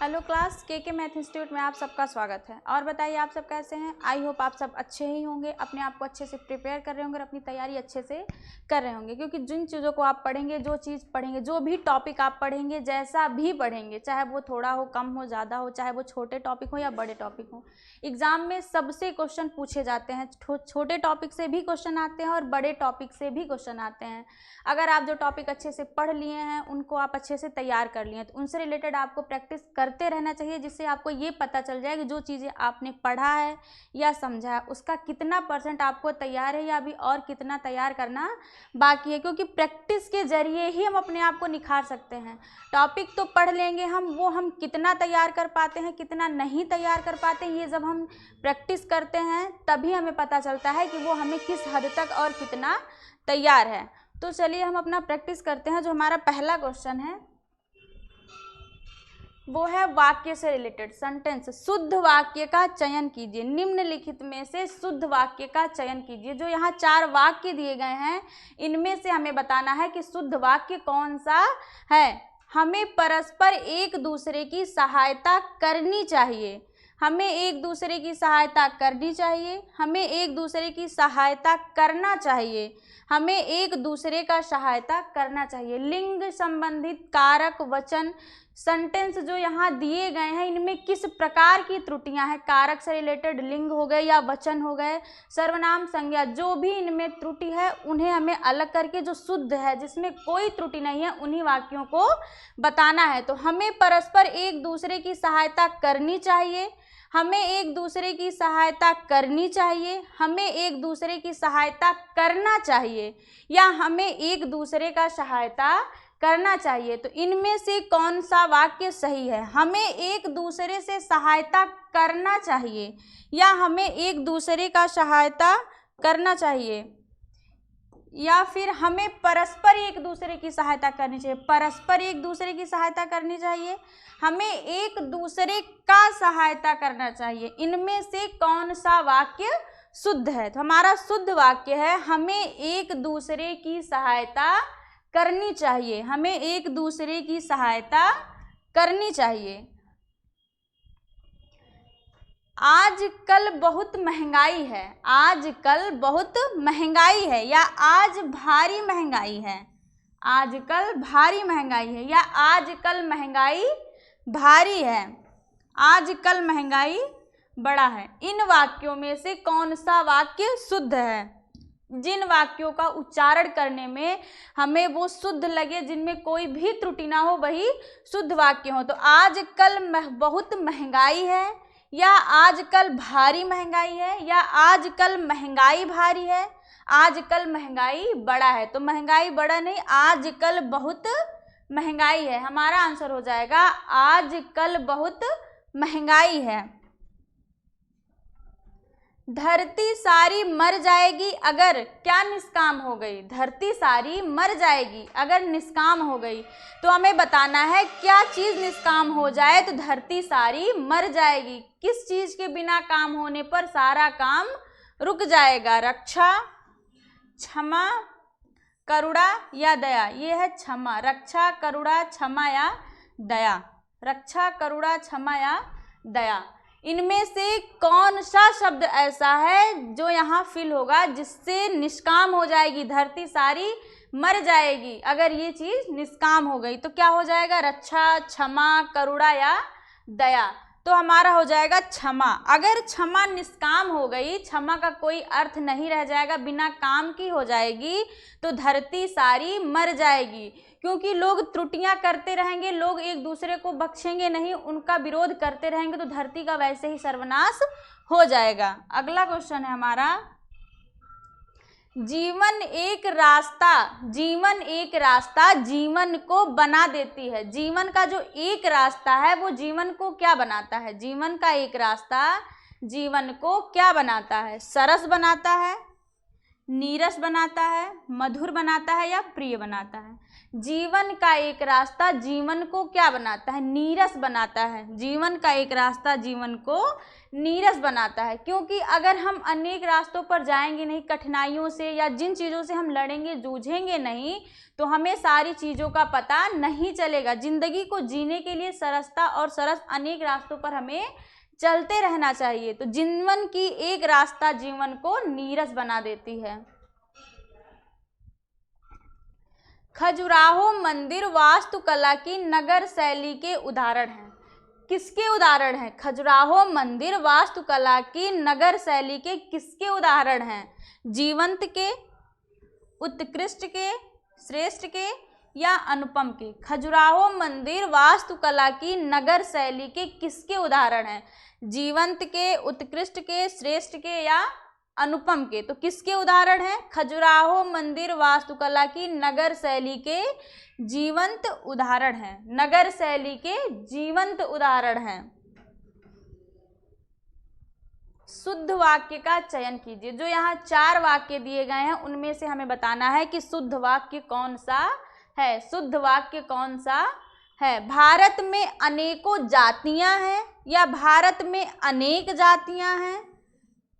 Hello class के math institute में आप सबका स्वागत है। और बताइए आप सब कैसे हैं। आई होप आप सब अच्छे ही होंगे, अपने आप को अच्छे से प्रिपेयर कर रहे होंगे और अपनी तैयारी अच्छे से कर रहे होंगे, क्योंकि जिन चीज़ों को आप पढ़ेंगे, जो चीज़ पढ़ेंगे, जो भी टॉपिक आप पढ़ेंगे, जैसा भी पढ़ेंगे, चाहे वो थोड़ा हो, कम हो, ज़्यादा हो, चाहे वो छोटे टॉपिक हो या बड़े टॉपिक हो, एग्जाम में सबसे क्वेश्चन पूछे जाते हैं। छोटे टॉपिक से भी क्वेश्चन आते हैं और बड़े टॉपिक से भी क्वेश्चन आते हैं। अगर आप जो टॉपिक अच्छे से पढ़ लिए हैं, उनको आप अच्छे से तैयार कर लिए हैं, तो उनसे रिलेटेड आपको प्रैक्टिस करते रहना चाहिए, जिससे आपको ये पता चल जाए कि जो चीज़ें आपने पढ़ा है या समझा है उसका कितना % आपको तैयार है या अभी और कितना तैयार करना बाकी है। क्योंकि प्रैक्टिस के जरिए ही हम अपने आप को निखार सकते हैं। टॉपिक तो पढ़ लेंगे हम कितना तैयार कर पाते हैं, कितना नहीं तैयार कर पाते हैं, ये जब हम प्रैक्टिस करते हैं तभी हमें पता चलता है कि वो हमें किस हद तक और कितना तैयार है। तो चलिए हम अपना प्रैक्टिस करते हैं। जो हमारा पहला क्वेश्चन है वो है वाक्य से रिलेटेड, सेंटेंस। शुद्ध वाक्य का चयन कीजिए। निम्नलिखित में से शुद्ध वाक्य का चयन कीजिए। जो यहाँ 4 वाक्य दिए गए हैं, इनमें से हमें बताना है कि शुद्ध वाक्य कौन सा है। हमें परस्पर एक दूसरे की सहायता करनी चाहिए। हमें एक दूसरे की सहायता करनी चाहिए। हमें एक दूसरे की सहायता करना चाहिए। हमें एक दूसरे का सहायता करना चाहिए। लिंग संबंधित कारक वचन सेंटेंस जो यहाँ दिए गए हैं, इनमें किस प्रकार की त्रुटियां हैं। कारक से रिलेटेड लिंग हो गए या वचन हो गए, सर्वनाम, संज्ञा, जो भी इनमें त्रुटि है उन्हें हमें अलग करके जो शुद्ध है, जिसमें कोई त्रुटि नहीं है, उन्हीं वाक्यों को बताना है। तो हमें परस्पर एक दूसरे की सहायता करनी चाहिए। हमें एक दूसरे की सहायता करनी चाहिए। हमें एक दूसरे की सहायता करना चाहिए या हमें एक दूसरे का सहायता करना चाहिए। तो इनमें से कौन सा वाक्य सही है। हमें एक दूसरे से सहायता करना चाहिए या हमें एक दूसरे का सहायता करना चाहिए, या फिर हमें परस्पर एक दूसरे की सहायता करनी चाहिए। परस्पर एक दूसरे की सहायता करनी चाहिए, हमें एक दूसरे का सहायता करना चाहिए। इनमें से कौन सा वाक्य शुद्ध है। तो हमारा शुद्ध वाक्य है हमें एक दूसरे की सहायता करनी चाहिए। हमें एक दूसरे की सहायता करनी चाहिए। आजकल बहुत महंगाई है। आजकल बहुत महंगाई है या आज भारी महंगाई है। आजकल भारी महंगाई है या आजकल महंगाई भारी है। आजकल महंगाई बड़ा है। इन वाक्यों में से कौन सा वाक्य शुद्ध है। जिन वाक्यों का उच्चारण करने में हमें वो शुद्ध लगे, जिनमें कोई भी त्रुटि ना हो, वही शुद्ध वाक्य हो। तो आजकल बहुत महंगाई है या आजकल भारी महंगाई है या आजकल महंगाई भारी है, आजकल महंगाई बड़ा है। तो महंगाई बड़ा नहीं, आजकल बहुत महंगाई है। हमारा आंसर हो जाएगा आजकल बहुत महंगाई है। धरती सारी मर जाएगी अगर क्या निष्काम हो गई। धरती सारी मर जाएगी अगर निष्काम हो गई। तो हमें बताना है क्या चीज़ निष्काम हो जाए तो धरती सारी मर जाएगी। किस चीज़ के बिना काम होने पर सारा काम रुक जाएगा। रक्षा, क्षमा, करुणा या दया। ये है क्षमा। रक्षा, करुणा, क्षमा या दया। रक्षा, करुणा, क्षमा या दया। इनमें से कौन सा शब्द ऐसा है जो यहाँ फिल होगा, जिससे निष्काम हो जाएगी। धरती सारी मर जाएगी अगर ये चीज़ निष्काम हो गई। तो क्या हो जाएगा। रक्षा, क्षमा, करुणा या दया। तो हमारा हो जाएगा क्षमा। अगर क्षमा निष्काम हो गई, क्षमा का कोई अर्थ नहीं रह जाएगा, बिना काम की हो जाएगी, तो धरती सारी मर जाएगी। क्योंकि लोग त्रुटियां करते रहेंगे, लोग एक दूसरे को बख्शेंगे नहीं, उनका विरोध करते रहेंगे, तो धरती का वैसे ही सर्वनाश हो जाएगा। अगला क्वेश्चन है हमारा, जीवन एक रास्ता। जीवन एक रास्ता जीवन को बना देती है। जीवन का जो एक रास्ता है वो जीवन को क्या बनाता है। जीवन का एक रास्ता जीवन को क्या बनाता है। सरस बनाता है, नीरस बनाता है, मधुर बनाता है या प्रिय बनाता है। जीवन का एक रास्ता जीवन को क्या बनाता है? नीरस बनाता है। जीवन का एक रास्ता जीवन को नीरस बनाता है, क्योंकि अगर हम अनेक रास्तों पर जाएंगे नहीं, कठिनाइयों से या जिन चीज़ों से हम लड़ेंगे जूझेंगे नहीं, तो हमें सारी चीज़ों का पता नहीं चलेगा। जिंदगी को जीने के लिए सरसता और सरस अनेक रास्तों पर हमें चलते रहना चाहिए। तो जीवन की एक रास्ता जीवन को नीरस बना देती है। खजुराहो मंदिर वास्तुकला की नगर शैली के उदाहरण हैं। किसके उदाहरण हैं? खजुराहो मंदिर वास्तुकला की नगर शैली के किसके उदाहरण हैं? जीवंत के, उत्कृष्ट के, श्रेष्ठ के या अनुपम के? खजुराहो मंदिर वास्तुकला की नगर शैली के किसके उदाहरण हैं? जीवंत के, उत्कृष्ट के, श्रेष्ठ के या अनुपम के? तो किसके उदाहरण हैं? खजुराहो मंदिर वास्तुकला की नगर शैली के जीवंत उदाहरण हैं। नगर शैली के जीवंत उदाहरण हैं। शुद्ध वाक्य का चयन कीजिए। जो यहाँ 4 वाक्य दिए गए हैं उनमें से हमें बताना है कि शुद्ध वाक्य कौन सा है। शुद्ध वाक्य कौन सा है? भारत में अनेकों जातियां हैं, या भारत में अनेक जातियां हैं,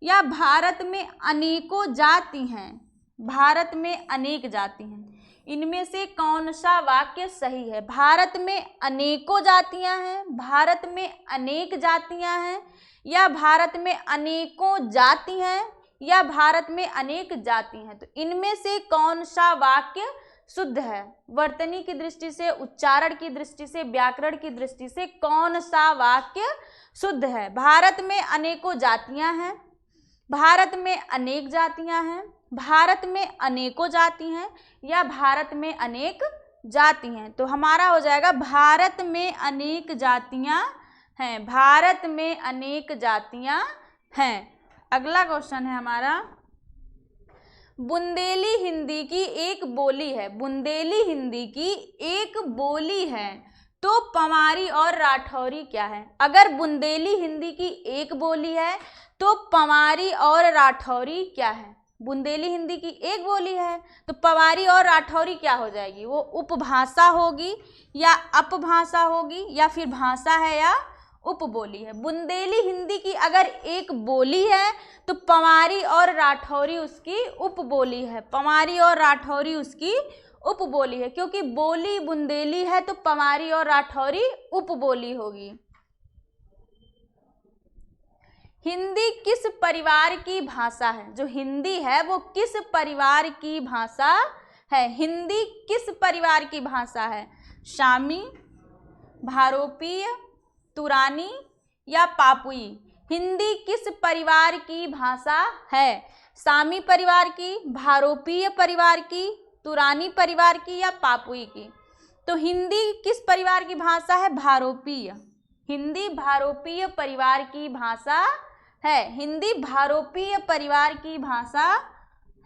या भारत में अनेकों जाति हैं। भारत में अनेक जाति हैं। इनमें से कौन सा वाक्य सही है? भारत में अनेकों जातियां हैं, भारत में अनेक जातियां हैं, या भारत में अनेकों जाति हैं, या भारत में अनेक जाति हैं। तो इनमें से कौन सा वाक्य शुद्ध है? वर्तनी की दृष्टि से, उच्चारण की दृष्टि से, व्याकरण की दृष्टि से कौन सा वाक्य शुद्ध है? भारत में अनेकों जातियां हैं, भारत में अनेक जातियां हैं, भारत में अनेकों जाति हैं, या भारत में अनेक जाति हैं। तो हमारा हो जाएगा भारत में अनेक जातियां हैं। भारत में अनेक जातियां हैं। अगला क्वेश्चन है हमारा, बुंदेली हिंदी की एक बोली है। बुंदेली हिंदी की एक बोली है, तो पवारी और राठौरी क्या है? अगर बुंदेली हिंदी की एक बोली है तो पवारी और राठौरी क्या है? बुंदेली हिंदी की एक बोली है तो पवारी और राठौरी क्या हो जाएगी? वो उपभाषा होगी या अपभाषा होगी, या फिर भाषा है या उपबोली है। बुंदेली हिंदी की अगर एक बोली है तो पवारी और राठौरी उसकी उपबोली है। पवारी और राठौरी उसकी उपबोली है, क्योंकि बोली बुंदेली है तो पवारी और राठौरी उपबोली होगी। हिंदी किस परिवार की भाषा है? जो हिंदी है वो किस परिवार की भाषा है? हिंदी किस परिवार की भाषा है? शामी, भारोपीय, तुरानी या पापुई? हिंदी किस परिवार की भाषा है? सामी परिवार की, भारोपीय परिवार की, तुरानी परिवार की या पापुई की? तो हिंदी किस परिवार की भाषा है? भारोपीय। हिंदी भारोपीय परिवार की भाषा है। हिंदी भारोपीय परिवार की भाषा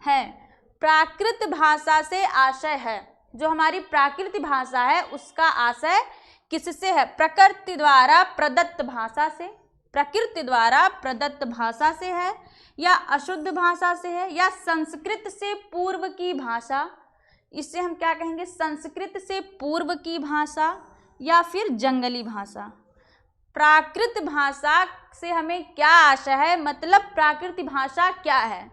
है। प्राकृत भाषा से आशय है। जो हमारी प्राकृत भाषा है उसका आशय किससे है? प्रकृति द्वारा प्रदत्त भाषा से। प्रकृति द्वारा प्रदत्त भाषा से है, या अशुद्ध भाषा से है, या संस्कृत से पूर्व की भाषा। इससे हम क्या कहेंगे? संस्कृत से पूर्व की भाषा या फिर जंगली भाषा। प्राकृत भाषा से हमें क्या आशय है? मतलब प्राकृत भाषा क्या है?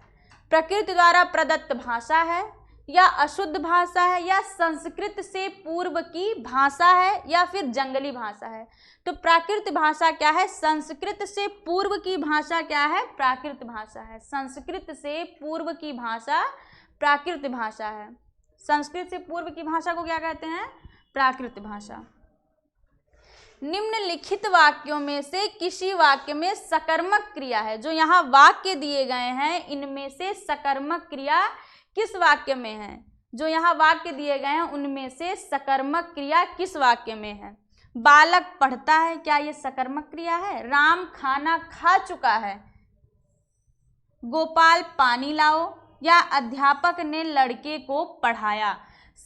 प्रकृति द्वारा प्रदत्त भाषा है, या अशुद्ध भाषा है, या संस्कृत से पूर्व की भाषा है, या फिर जंगली भाषा है। तो प्राकृत भाषा क्या है? संस्कृत से पूर्व की भाषा क्या है? प्राकृत भाषा है। संस्कृत से पूर्व की भाषा प्राकृत भाषा है। संस्कृत से पूर्व की भाषा को क्या कहते हैं? प्राकृत भाषा। निम्नलिखित वाक्यों में से किसी वाक्य में सकर्मक क्रिया है। जो यहाँ वाक्य दिए गए हैं इनमें से सकर्मक क्रिया किस वाक्य में है? जो यहाँ वाक्य दिए गए हैं उनमें से सकर्मक क्रिया किस वाक्य में है? बालक पढ़ता है, क्या ये सकर्मक क्रिया है? राम खाना खा चुका है। गोपाल पानी लाओ, या अध्यापक ने लड़के को पढ़ाया।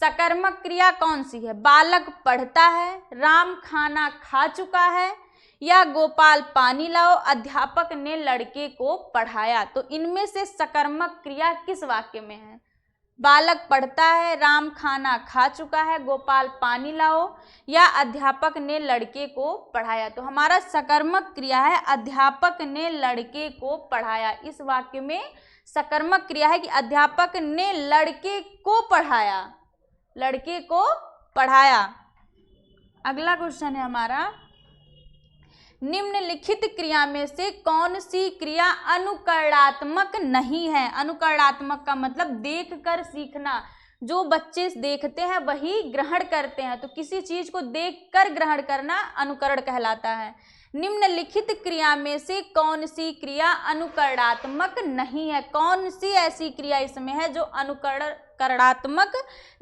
सकर्मक क्रिया कौन सी है? बालक पढ़ता है, राम खाना खा चुका है, या गोपाल पानी लाओ, अध्यापक ने लड़के को पढ़ाया। तो इनमें से सकर्मक क्रिया किस वाक्य में है? बालक पढ़ता है, राम खाना खा चुका है, गोपाल पानी लाओ, या अध्यापक ने लड़के को पढ़ाया। तो हमारा सकर्मक क्रिया है अध्यापक ने लड़के को पढ़ाया। इस वाक्य में सकर्मक क्रिया है कि अध्यापक ने लड़के को पढ़ाया, लड़के को पढ़ाया। अगला क्वेश्चन है हमारा, निम्नलिखित क्रिया में से कौन सी क्रिया अनुकरणात्मक नहीं है। अनुकरणात्मक का मतलब देखकर सीखना, जो बच्चे देखते हैं वही ग्रहण करते हैं, तो किसी चीज को देखकर ग्रहण करना अनुकरण कहलाता है। निम्नलिखित क्रिया में से कौन सी क्रिया अनुकरणात्मक नहीं है। कौन सी ऐसी क्रिया इसमें है जो अनुकरणात्मक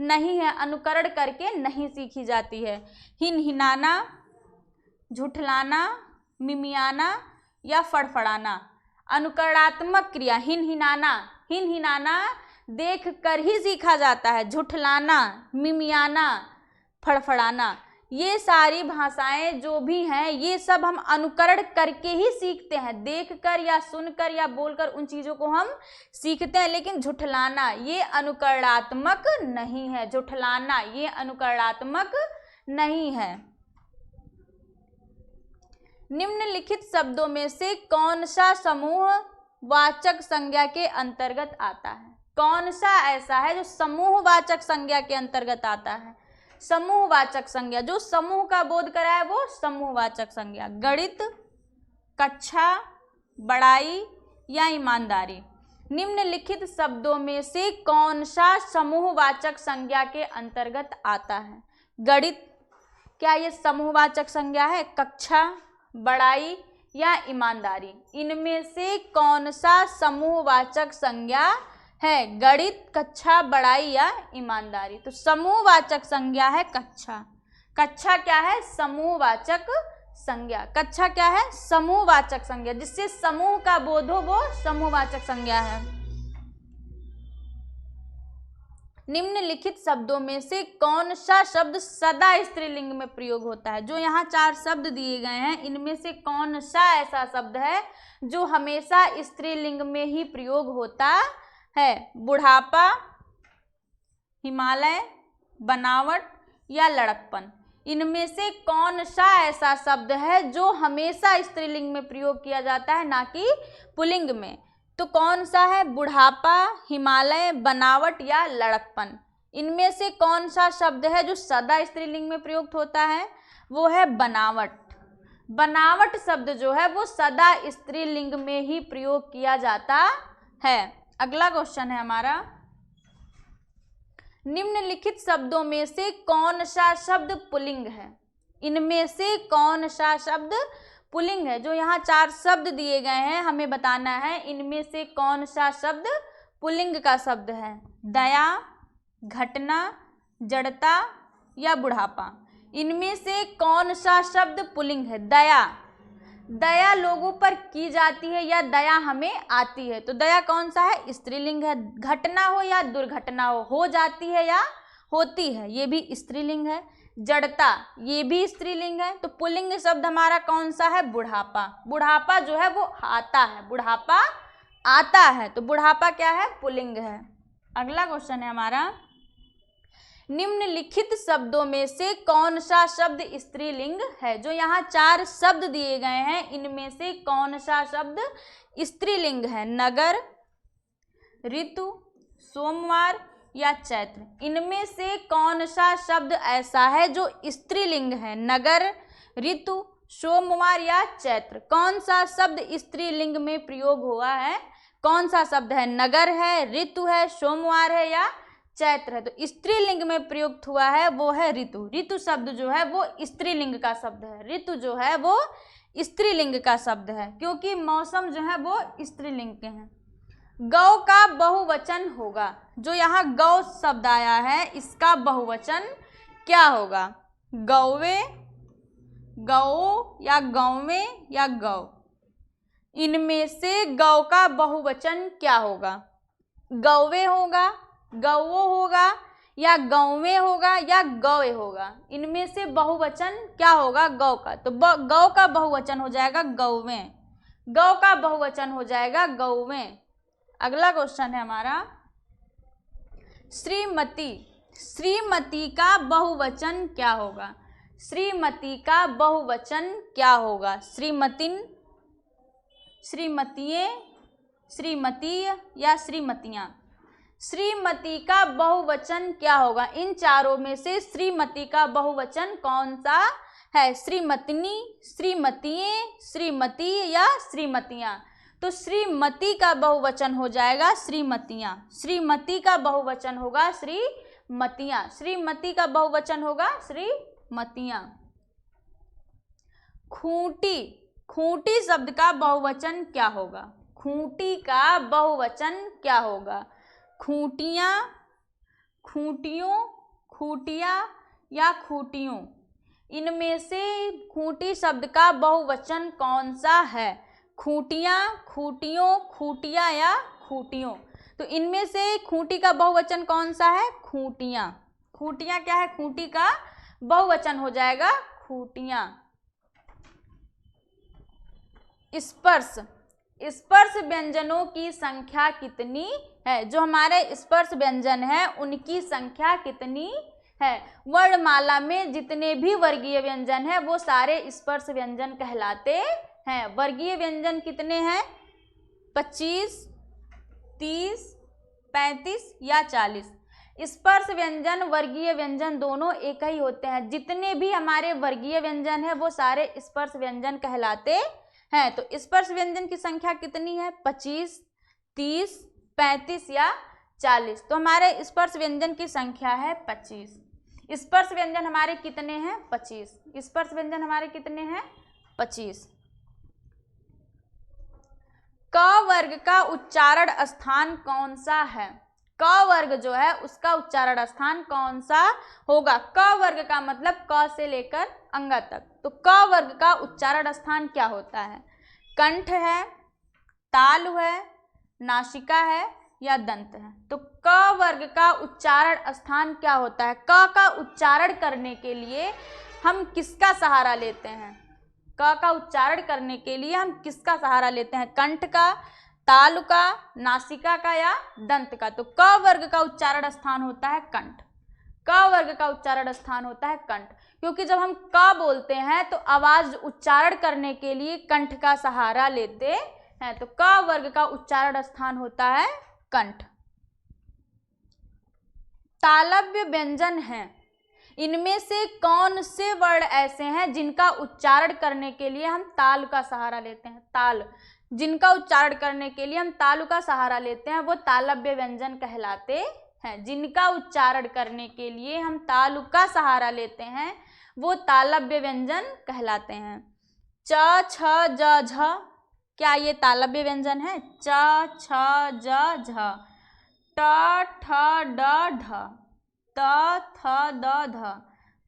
नहीं है, अनुकरण करके नहीं सीखी जाती है। हिनहिनाना, झुठलाना, मिमियाना या फड़फड़ाना। अनुकरणात्मक क्रिया हिनहिनाना, हिनहिनाना देख कर ही सीखा जाता है। झुठलाना, मिमियाना, फड़फड़ाना, ये सारी भाषाएं जो भी हैं ये सब हम अनुकरण करके ही सीखते हैं। देखकर या सुनकर या बोलकर उन चीज़ों को हम सीखते हैं, लेकिन झुठलाना ये अनुकरणात्मक नहीं है। झुठलाना ये अनुकरणात्मक नहीं है। निम्नलिखित शब्दों में से कौन सा समूह वाचक संज्ञा के अंतर्गत आता है। कौन सा ऐसा है जो समूहवाचक संज्ञा के अंतर्गत आता है। समूहवाचक संज्ञा, जो समूह का बोध कराए वो समूहवाचक संज्ञा। गणित, कक्षा, बड़ाई या ईमानदारी। निम्नलिखित शब्दों में से कौन सा समूहवाचक संज्ञा के अंतर्गत आता है। गणित, क्या ये समूहवाचक संज्ञा है। कक्षा, बड़ाई या ईमानदारी, इनमें से कौन सा समूहवाचक संज्ञा है। गणित, कक्षा, बड़ाई या ईमानदारी। तो समूहवाचक संज्ञा है कक्षा। कक्षा क्या है, समूहवाचक संज्ञा। कक्षा क्या है, समूहवाचक संज्ञा, जिससे समूह का बोध हो वो समूहवाचक संज्ञा है। निम्नलिखित शब्दों में से कौन सा शब्द सदा स्त्रीलिंग में प्रयोग होता है। जो यहाँ 4 शब्द दिए गए हैं इनमें से कौन सा ऐसा शब्द है जो हमेशा स्त्रीलिंग में ही प्रयोग होता है। बुढ़ापा, हिमालय, बनावट या लड़कपन, इनमें से कौन सा ऐसा शब्द है जो हमेशा स्त्रीलिंग में प्रयोग किया जाता है, ना कि पुल्लिंग में। तो कौन सा है, बुढ़ापा, हिमालय, बनावट या लड़कपन। इनमें से कौन सा शब्द है जो सदा स्त्रीलिंग में प्रयुक्त होता है, वो है बनावट। बनावट शब्द जो है वो सदा स्त्रीलिंग में ही प्रयोग किया जाता है। अगला क्वेश्चन है हमारा, निम्नलिखित शब्दों में से कौन सा शब्द पुल्लिंग है। इनमें से कौन सा शब्द पुल्लिंग है। जो यहाँ 4 शब्द दिए गए हैं हमें बताना है इनमें से कौन सा शब्द पुल्लिंग का शब्द है। दया, घटना, जड़ता या बुढ़ापा, इनमें से कौन सा शब्द पुल्लिंग है। दया, दया लोगों पर की जाती है या दया हमें आती है, तो दया कौन सा है, स्त्रीलिंग है। घटना हो या दुर्घटना हो जाती है या होती है, ये भी स्त्रीलिंग है। जड़ता, ये भी स्त्रीलिंग है। तो पुल्लिंग शब्द हमारा कौन सा है, बुढ़ापा। बुढ़ापा जो है वो आता है, बुढ़ापा आता है, तो बुढ़ापा क्या है, पुल्लिंग है। अगला क्वेश्चन है हमारा, निम्नलिखित शब्दों में से कौन सा शब्द स्त्रीलिंग है। जो यहाँ 4 शब्द दिए गए हैं इनमें से कौन सा शब्द स्त्रीलिंग है। नगर, ऋतु, सोमवार या चैत्र, इनमें से कौन सा शब्द ऐसा है जो स्त्रीलिंग है। नगर, ऋतु, सोमवार या चैत्र, कौन सा शब्द स्त्रीलिंग में प्रयोग हुआ है, कौन सा शब्द है। नगर है, ऋतु है, सोमवार है या चैत्र है। तो स्त्रीलिंग में प्रयुक्त हुआ है वो है ऋतु। ऋतु शब्द जो है वो स्त्रीलिंग का शब्द है। ऋतु जो है वो स्त्रीलिंग का शब्द है, क्योंकि मौसम जो है वो स्त्रीलिंग के हैं। गौ का बहुवचन होगा। जो यहाँ गौ शब्द आया है इसका बहुवचन क्या होगा। गौवे, गौ या गौवे या गौ, इनमें से गौ का बहुवचन क्या होगा। गौवे होगा, गौवो होगा या गौवे होगा या गौवे होगा, इनमें से बहुवचन क्या होगा, गौ का। तो गौ का बहुवचन हो जाएगा गौवे, गौ का बहुवचन हो जाएगा गौवे। अगला क्वेश्चन है हमारा, श्रीमती, श्रीमती का बहुवचन क्या होगा? श्रीमती का बहुवचन क्या होगा? श्रीमतिन, श्रीमतिये, श्रीमतीय या श्रीमतियाँ? श्रीमती का बहुवचन क्या होगा? इन चारों में से श्रीमती का बहुवचन कौन सा है? श्रीमतिनी, श्रीमतिये, श्रीमती या श्रीमतियाँ? तो श्रीमती का बहुवचन हो जाएगा श्रीमतियाँ। श्रीमती का बहुवचन होगा श्रीमतियाँ। श्रीमती का बहुवचन होगा श्रीमतियाँ। खूंटी, खूंटी शब्द का बहुवचन क्या होगा? खूंटी का बहुवचन क्या होगा? खूंटियाँ, खूंटियों, खूंटिया या खूंटियों? इनमें से खूंटी शब्द का बहुवचन कौन सा है? खूंटियाँ, खूंटियों, खूंटिया या खूंटियों? तो इनमें से खूंटी का बहुवचन कौन सा है? खूंटियाँ। खूंटियाँ क्या है? खूंटी का बहुवचन हो जाएगा खूंटियाँ। स्पर्श, स्पर्श व्यंजनों की संख्या कितनी है? जो हमारे स्पर्श व्यंजन है उनकी संख्या कितनी है? वर्णमाला में जितने भी वर्गीय व्यंजन है वो सारे स्पर्श व्यंजन कहलाते हैं। वर्गीय व्यंजन कितने हैं? 25, 30, 35 या 40। स्पर्श व्यंजन वर्गीय व्यंजन दोनों एक ही होते हैं। जितने भी हमारे वर्गीय व्यंजन है वो सारे स्पर्श व्यंजन कहलाते हैं। तो स्पर्श व्यंजन की संख्या कितनी है? 25, 30, 35 या 40। तो हमारे स्पर्श व्यंजन की संख्या है 25। स्पर्श व्यंजन हमारे कितने हैं? 25। स्पर्श व्यंजन हमारे कितने हैं? 25। क वर्ग का उच्चारण स्थान कौन सा है? क वर्ग जो है उसका उच्चारण स्थान कौन सा होगा? क वर्ग का मतलब क से लेकर अंगा तक। तो क वर्ग का उच्चारण स्थान क्या होता है? कंठ है, तालु है, नासिका है या दंत है? तो क वर्ग का उच्चारण स्थान क्या होता है? क का उच्चारण करने के लिए हम किसका सहारा लेते हैं? क का उच्चारण करने के लिए हम किसका सहारा लेते हैं? कंठ का, तालु का, नासिका का या दंत का? तो क वर्ग का उच्चारण स्थान होता है कंठ। क वर्ग का उच्चारण स्थान होता है कंठ, क्योंकि जब हम क बोलते हैं तो आवाज उच्चारण करने के लिए कंठ का सहारा लेते हैं। तो क वर्ग का उच्चारण स्थान होता है कंठ। तालव्य व्यंजन हैं, इनमें से कौन से वर्ण ऐसे हैं जिनका उच्चारण करने के लिए हम ताल का सहारा लेते हैं? ताल, जिनका उच्चारण करने के लिए हम तालु का सहारा लेते हैं वो तालव्य व्यंजन कहलाते हैं। जिनका उच्चारण करने के लिए हम तालु का सहारा लेते हैं वो तालव्य व्यंजन कहलाते हैं। च, छ, ज, झ, क्या ये तालव्य व्यंजन है? च, छ, ज, झ। ट, ठ, ड, ढ, त, थ, द, ध,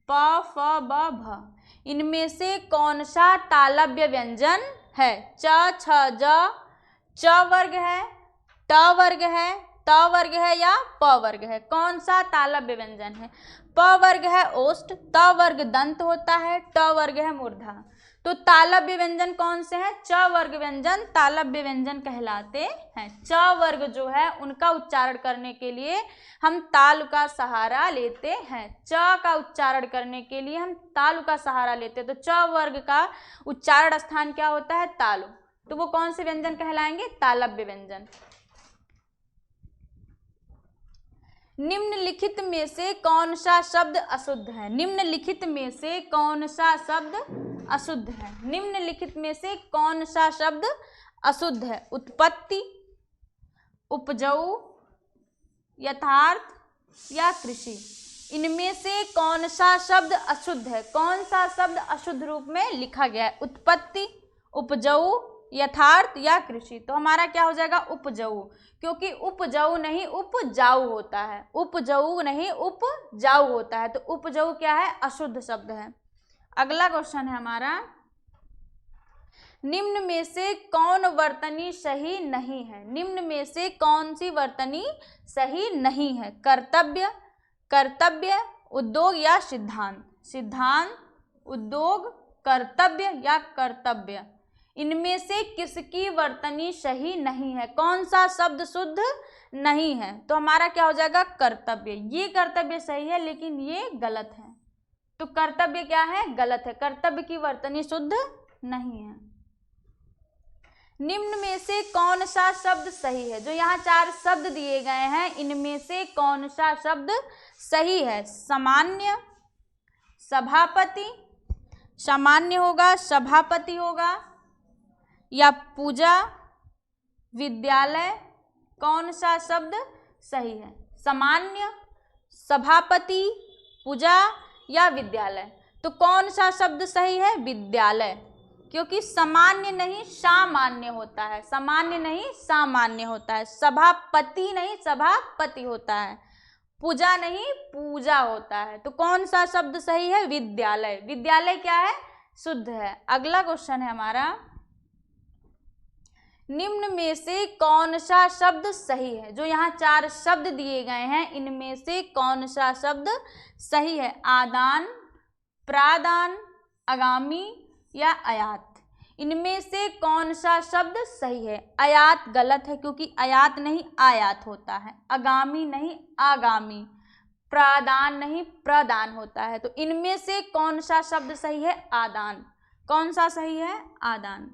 प, फ, ब, भ। इनमें से कौन सा तालव्य व्यंजन है? च, छ, ज, च वर्ग है, ट वर्ग है, त वर्ग है या प वर्ग है? कौन सा तालव्य व्यंजन है? प वर्ग है ओष्ठ, त वर्ग दंत होता है, ट वर्ग है मूर्धा। तो तालव्य व्यंजन कौन से हैं? च वर्ग व्यंजन तालव्य व्यंजन कहलाते हैं। च वर्ग जो है उनका उच्चारण करने के लिए हम तालु का सहारा लेते हैं। च का उच्चारण करने के लिए हम तालु का सहारा लेते हैं। तो च वर्ग का उच्चारण स्थान क्या होता है? तालु। तो वो कौन से व्यंजन कहलाएंगे? तालव्य व्यंजन। निम्नलिखित में से कौन सा शब्द अशुद्ध है? निम्नलिखित में से कौन सा शब्द अशुद्ध है? निम्नलिखित में से कौन सा शब्द अशुद्ध है? उत्पत्ति, उपजाऊ, यथार्थ या कृषि? इनमें से कौन सा शब्द अशुद्ध है? कौन सा शब्द अशुद्ध रूप में लिखा गया है? उत्पत्ति, उपजाऊ, यथार्थ या कृषि? तो हमारा क्या हो जाएगा? उपजाऊ, क्योंकि उपजाऊ नहीं उपजाऊ होता है। उपजाऊ नहीं उपजाऊ होता है। तो उपजाऊ क्या है? अशुद्ध शब्द है। अगला क्वेश्चन है हमारा, निम्न में से कौन वर्तनी सही नहीं है? निम्न में से कौन सी वर्तनी सही नहीं है? कर्तव्य, कर्तव्य, उद्योग या सिद्धांत? सिद्धांत, उद्योग, कर्तव्य या कर्तव्य? इनमें से किसकी वर्तनी सही नहीं है? कौन सा शब्द शुद्ध नहीं है? तो हमारा क्या हो जाएगा? कर्तव्य। ये कर्तव्य सही है लेकिन ये गलत है। तो कर्तव्य क्या है? गलत है। कर्तव्य की वर्तनी शुद्ध नहीं है। निम्न में से कौन सा शब्द सही है? जो यहाँ 4 शब्द दिए गए हैं, इनमें से कौन सा शब्द सही है? सामान्य, सभापति, सामान्य होगा, सभापति होगा, या पूजा, विद्यालय? कौन सा शब्द सही है? सामान्य, सभापति, पूजा या विद्यालय? तो कौन सा शब्द सही है? विद्यालय, क्योंकि सामान्य नहीं सामान्य होता है, सामान्य नहीं सामान्य होता है, सभापति नहीं सभापति होता है, पूजा नहीं पूजा होता है। तो कौन सा शब्द सही है? विद्यालय। विद्यालय क्या है? शुद्ध है। अगला क्वेश्चन है हमारा, निम्न में से कौन सा शब्द सही है? जो यहाँ 4 शब्द दिए गए हैं, इनमें से कौन सा शब्द सही है? आदान, प्रादान, आगामी या आयात? इनमें से कौन सा शब्द सही है? आयात गलत है, क्योंकि आयात नहीं आयात होता है, आगामी नहीं आगामी, प्रादान नहीं प्रदान होता है। तो इनमें से कौन सा शब्द सही है? आदान। कौन सा सही है? आदान।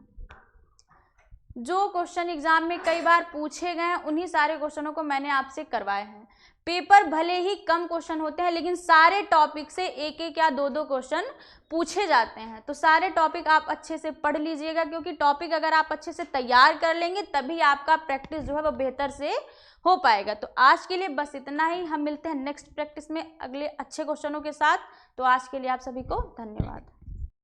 जो क्वेश्चन एग्जाम में कई बार पूछे गए हैं, उन्हीं सारे क्वेश्चनों को मैंने आपसे करवाए हैं। पेपर भले ही कम क्वेश्चन होते हैं, लेकिन सारे टॉपिक से 1-1 या 2-2 क्वेश्चन पूछे जाते हैं। तो सारे टॉपिक आप अच्छे से पढ़ लीजिएगा, क्योंकि टॉपिक अगर आप अच्छे से तैयार कर लेंगे तभी आपका प्रैक्टिस जो है वो बेहतर से हो पाएगा। तो आज के लिए बस इतना ही। हम मिलते हैं नेक्स्ट प्रैक्टिस में अगले अच्छे क्वेश्चनों के साथ। तो आज के लिए आप सभी को धन्यवाद।